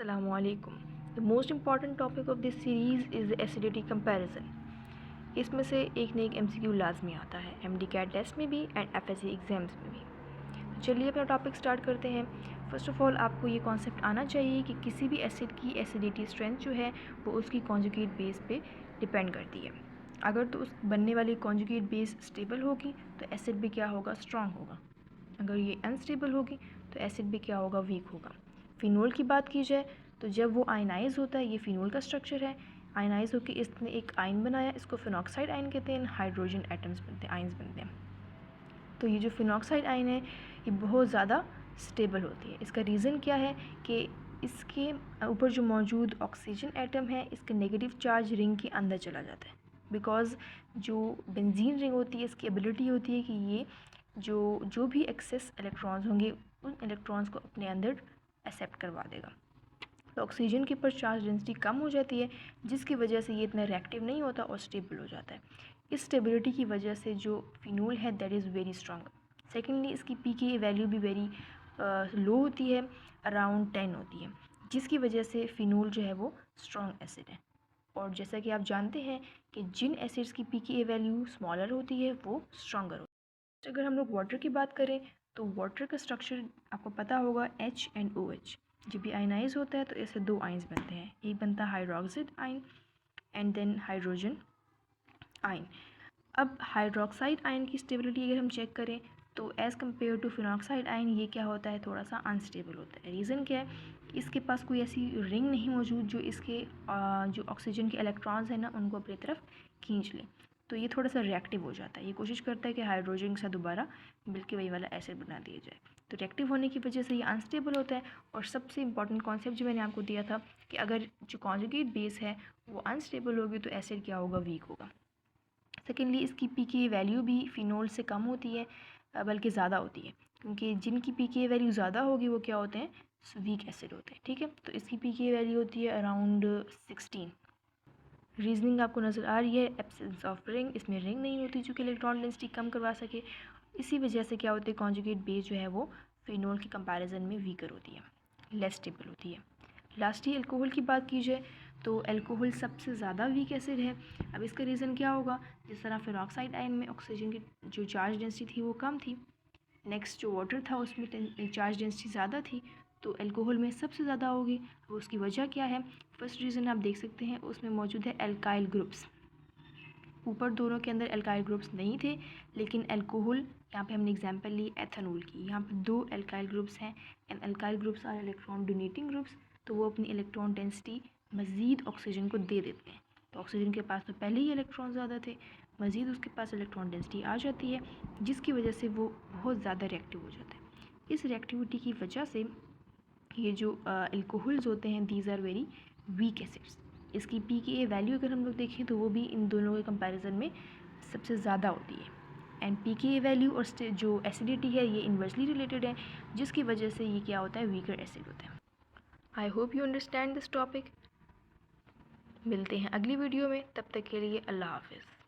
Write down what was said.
Assalamualaikum. The most important topic of this series is the acidity comparison. इसमें से एक न एक MCQ लाजमी आता है MD-CAT टेस्ट में भी एंड FSC एग्ज़ाम्स में भी। चलिए अपना टॉपिक स्टार्ट करते हैं। फ़र्स्ट ऑफ़ ऑल आपको ये कॉन्सेप्ट आना चाहिए कि किसी भी एसिड की एसिडिटी स्ट्रेंथ जो है वो उसकी कॉन्जुगेट बेस पे डिपेंड करती है। अगर तो उस बनने वाली कॉन्जुगेट बेस स्टेबल होगी तो एसिड भी क्या होगा, स्ट्रॉन्ग होगा। अगर ये अनस्टेबल होगी तो एसिड भी क्या होगा, वीक होगा। फिनोल की बात की जाए तो जब वो आयनाइज होता है, ये फिनोल का स्ट्रक्चर है, आयनाइज होकर इसने एक आयन बनाया, इसको फिनॉक्साइड आयन कहते हैं, हाइड्रोजन एटम्स बनते हैं, आयन्स बनते हैं। तो ये जो फिनॉक्साइड आयन है ये बहुत ज़्यादा स्टेबल होती है। इसका रीज़न क्या है कि इसके ऊपर जो मौजूद ऑक्सीजन एटम है इसका नेगेटिव चार्ज रिंग के अंदर चला जाता है। बिकॉज़ जो बेंजीन रिंग होती है इसकी एबिलिटी होती है कि ये जो भी एक्सेस इलेक्ट्रॉन्स होंगे उन इलेक्ट्रॉन्स को अपने अंदर एक्सेप्ट करवा देगा। तो ऑक्सीजन के ऊपर चार्ज डेंसिटी कम हो जाती है जिसकी वजह से ये इतना रिएक्टिव नहीं होता और स्टेबल हो जाता है। इस स्टेबिलिटी की वजह से जो फिनोल है that is very strong. Secondly इसकी pKa वैल्यू भी वेरी लो होती है, अराउंड 10 होती है, जिसकी वजह से फिनोल जो है वो स्ट्रॉन्ग एसिड है। और जैसा कि आप जानते हैं कि जिन एसिड्स की pKa वैल्यू स्मॉलर होती है वो स्ट्रॉन्गर होती है। अगर हम लोग वाटर की बात करें तो वाटर का स्ट्रक्चर आपको पता होगा H एंड OH। जब भी आयनाइज होता है तो इससे दो आयन्स बनते हैं, एक बनता है hydroxide ion and then hydrogen ion. अब हाइड्रोक्साइड आयन की स्टेबिलिटी अगर हम चेक करें तो as compare to phenoxide ion ये क्या होता है, थोड़ा सा अनस्टेबल होता है। रीज़न क्या है, इसके पास कोई ऐसी रिंग नहीं मौजूद जो इसके जो ऑक्सीजन के इलेक्ट्रॉन्स हैं ना उनको अपनी तरफ खींच ले। तो ये थोड़ा सा रिएक्टिव हो जाता है, ये कोशिश करता है कि हाइड्रोजन के साथ दोबारा मिलके वही वाला एसिड बना दिया जाए। तो रिएक्टिव होने की वजह से ये अनस्टेबल होता है। और सबसे इंपॉर्टेंट कॉन्सेप्ट जो मैंने आपको दिया था कि अगर जो कॉन्जुगेट बेस है वो अनस्टेबल होगी तो एसिड क्या होगा, वीक होगा। सेकेंडली इसकी pKa वैल्यू भी फिनोल से कम होती है, बल्कि ज़्यादा होती है, क्योंकि जिनकी pKa वैल्यू ज़्यादा होगी वो क्या होते हैं, वीक एसिड होते हैं। ठीक है, तो इसकी pKa वैल्यू होती है अराउंड 16। रीजनिंग आपको नज़र आ रही है, एब्सेंस ऑफ रिंग, इसमें रिंग नहीं होती जो कि इलेक्ट्रॉन डेंसिटी कम करवा सके। इसी वजह से क्या होती है, कॉन्जुगेट बेस जो है वो फिनोल के कंपैरिजन में वीकर होती है, लेस स्टेबल होती है। लास्टली अल्कोहल की बात की जाए तो अल्कोहल सबसे ज़्यादा वीक एसिड है। अब इसका रीज़न क्या होगा, जिस तरह फिनॉक्साइड आयन में ऑक्सीजन की जो चार्ज डेंसिटी थी वो कम थी, नेक्स्ट जो वाटर था उसमें चार्ज डेंसिटी ज़्यादा थी, तो अल्कोहल में सबसे ज़्यादा होगी। अब उसकी वजह क्या है, फर्स्ट रीज़न आप देख सकते हैं उसमें मौजूद है एल्काइल ग्रुप्स। ऊपर दोनों के अंदर एल्काइल ग्रुप्स नहीं थे, लेकिन अल्कोहल, यहाँ पे हमने एग्जांपल ली एथेनॉल की, यहाँ पे दो एल्काइल ग्रुप्स हैं and alkyl groups are electron donating groups. तो वो अपनी इलेक्ट्रॉन डेंसिटी मज़ीद ऑक्सीजन को दे देते हैं। तो ऑक्सीजन के पास तो पहले ही इलेक्ट्रॉन ज़्यादा थे, मज़ीद उसके पास इलेक्ट्रॉन डेंसिटी आ जाती है जिसकी वजह से वो बहुत ज़्यादा रिएक्टिव हो जाता है। इस रिएक्टिविटी की वजह से ये जो अल्कोहल्स होते हैं these are very weak acids. इसकी pKa वैल्यू अगर हम लोग देखें तो वो भी इन दोनों के कंपैरिजन में सबसे ज़्यादा होती है। एंड pKa वैल्यू और जो एसिडिटी है ये इन्वर्सली रिलेटेड है, जिसकी वजह से ये क्या होता है, वीकर एसिड होता है। I hope you understand this topic. मिलते हैं अगली वीडियो में, तब तक के लिए अल्लाह हाफिज़।